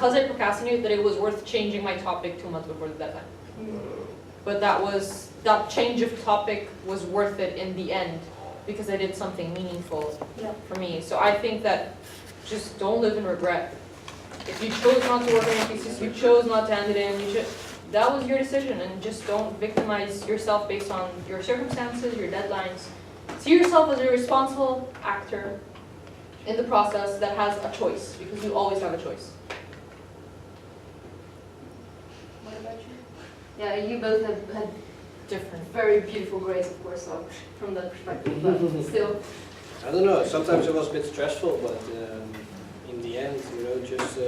because I procrastinated that it was worth changing my topic 2 months before the deadline. But that change of topic was worth it in the end because I did something meaningful for me. So I think that just don't live in regret. If you chose not to work on your thesis, you chose not to hand it in, that was your decision, and just don't victimize yourself based on your circumstances, your deadlines. See yourself as a responsible actor in the process that has a choice, because you always have a choice. What about you? Yeah, you both have had Different. very beautiful grades, of course, so from that perspective, but still. I don't know, sometimes it was a bit stressful, but in the end, you know, just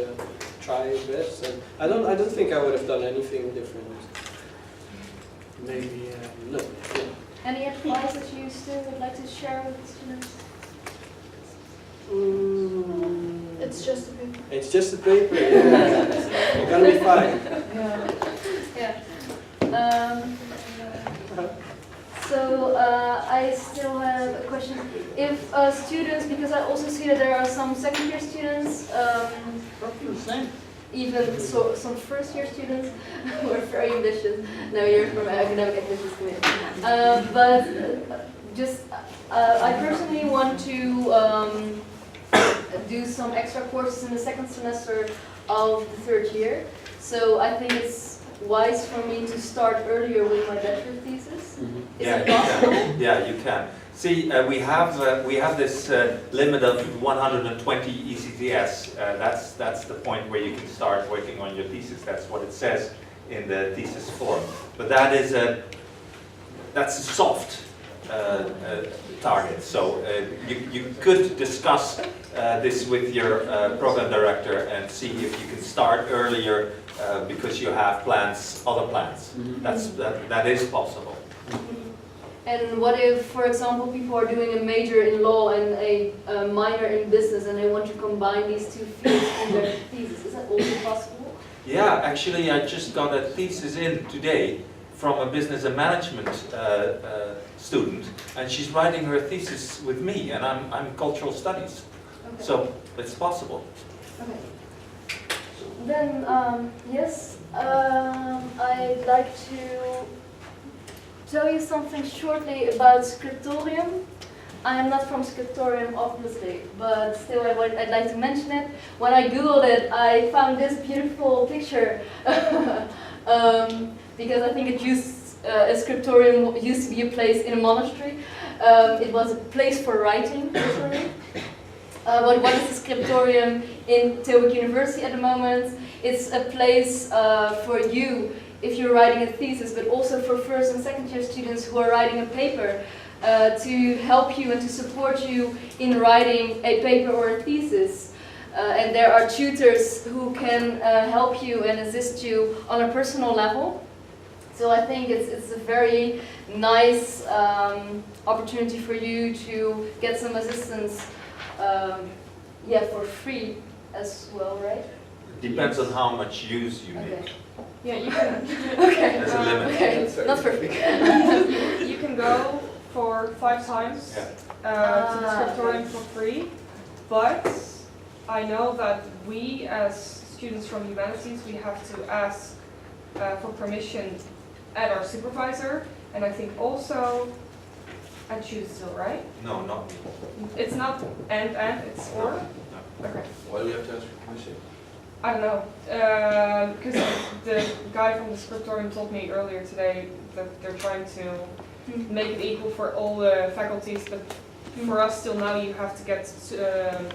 try your best. And I don't think I would have done anything different. Maybe, no. Yeah. Any advice that you still would like to share with the students? It's just a paper. It's just a paper, yeah. You're gonna be fine. Yeah. So I still have a question. If students, because I also see that there are some second-year students, even some first-year students who are very ambitious. No, you're from academic admissions committee. But just, I personally want to do some extra courses in the second semester of the third year. So I think it's wise for me to start earlier with my bachelor thesis. Is it possible? Yeah, you can. See, we have this limit of 120 ECTS. That's the point where you can start working on your thesis. That's what it says in the thesis form. But that's a soft target. So you could discuss this with your program director and see if you can start earlier because you have plans, other plans. That is possible. And what if, for example, people are doing a major in law and a minor in business and they want to combine these two fields in their thesis? Is that also possible? Yeah, actually I just got a thesis in today from a business and management student, and she's writing her thesis with me, and I'm cultural studies. Okay. So it's possible. Okay. Then, yes, I'd like to tell you something shortly about Scriptorium. I am not from Scriptorium, obviously, but still I'd like to mention it. When I googled it, I found this beautiful picture because I think a Scriptorium used to be a place in a monastery. It was a place for writing, literally. But what is the Scriptorium in Tilburg University at the moment? It's a place for you if you're writing a thesis, but also for first and second year students who are writing a paper to help you and to support you in writing a paper or a thesis. And there are tutors who can help you and assist you on a personal level. So I think it's a very nice opportunity for you to get some assistance for free as well, right? Depends on how much use you Okay. make. Yeah, you can. Okay. There's a limit. Okay. Not for free. You can go for 5 times to the Scriptorium for free, but I know that we as students from humanities, we have to ask for permission at our supervisor, and I think also at choose still, right? No, not me. It's not and, it's or? No. Okay. Why do you have to ask for permission? I don't know, because the guy from the Scriptorium told me earlier today that they're trying to make it equal for all the faculties, but for us still now you have to get To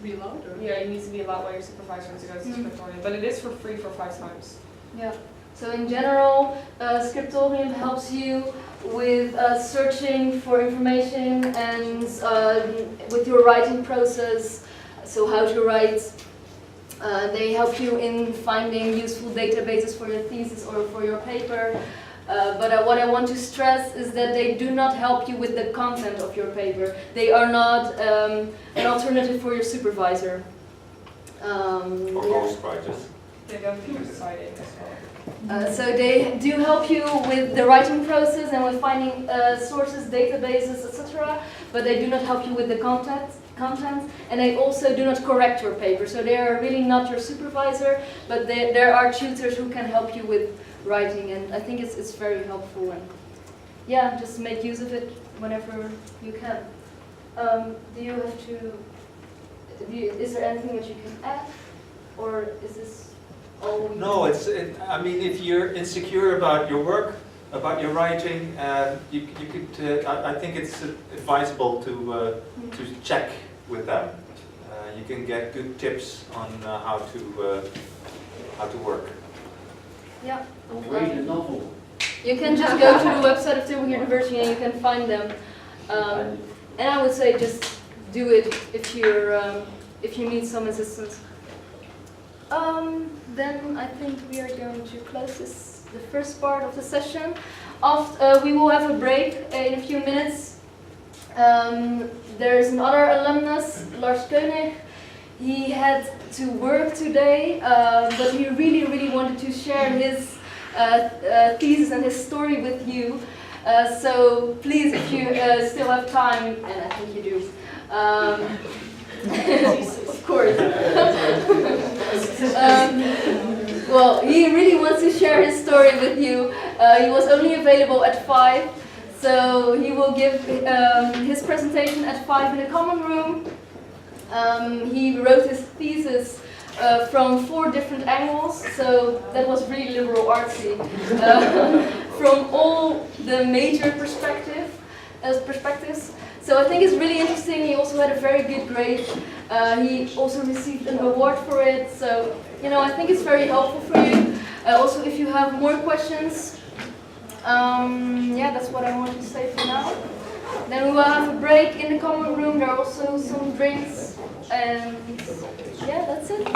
be allowed? Or? yeah, you need to be allowed by your supervisor to go to the Scriptorium, but it is for free for 5 times. Yeah. So in general, Scriptorium helps you with searching for information and with your writing process, so how to write. They help you in finding useful databases for your thesis or for your paper. But what I want to stress is that they do not help you with the content of your paper. They are not an alternative for your supervisor. Or ghostwriters. They don't do deciding as well. So they do help you with the writing process and with finding sources, databases, etc. But they do not help you with the content. content, and they also do not correct your paper. So they are really not your supervisor, but there are tutors who can help you with writing, and I think it's very helpful. And yeah, just make use of it whenever you can. Is there anything that you can add, or is this all? No, I mean, if you're insecure about your work, about your writing, you could. I think it's advisable to check with them. You can get good tips on how to work. Yeah. Read a novel. You can just go to the website of Tilburg University and you can find them. And I would say just do it if you need some assistance. Then I think we are going to close the first part of the session. We will have a break in a few minutes. There's another alumnus, Lars Koenig. He had to work today, but he really wanted to share his thesis and his story with you. So please, if you still have time, and I think you do, of course. Well, he really wants to share his story with you. He was only available at 5, so he will give his presentation at 5 in the common room. He wrote his thesis from 4 different angles, so that was really liberal artsy. From all the major perspectives. So I think it's really interesting. He also had a very good grade. He also received an award for it. So, I think it's very helpful for you. Also, if you have more questions, yeah, that's what I want to say for now. Then we will have a break in the common room. There are also some drinks. And yeah, that's it.